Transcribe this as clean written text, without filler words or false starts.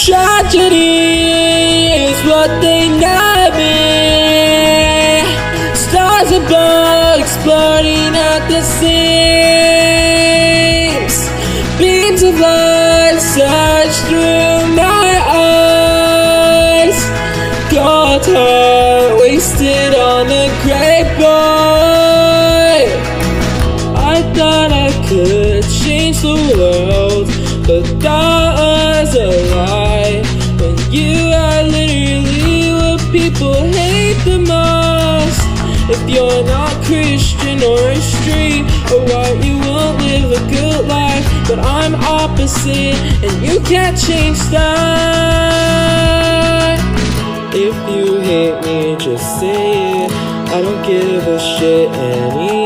Tragedy is what they know me. Stars above exploding at the seams. Beams of light surge through my eyes. Cold heart wasted on a great boy. I thought I could change the world, but that was a lie. When you are literally what people hate the most. If you're not Christian or street or white, you won't live a good life. But I'm opposite, and you can't change that. If you hate me, just say it. I don't give a shit anymore.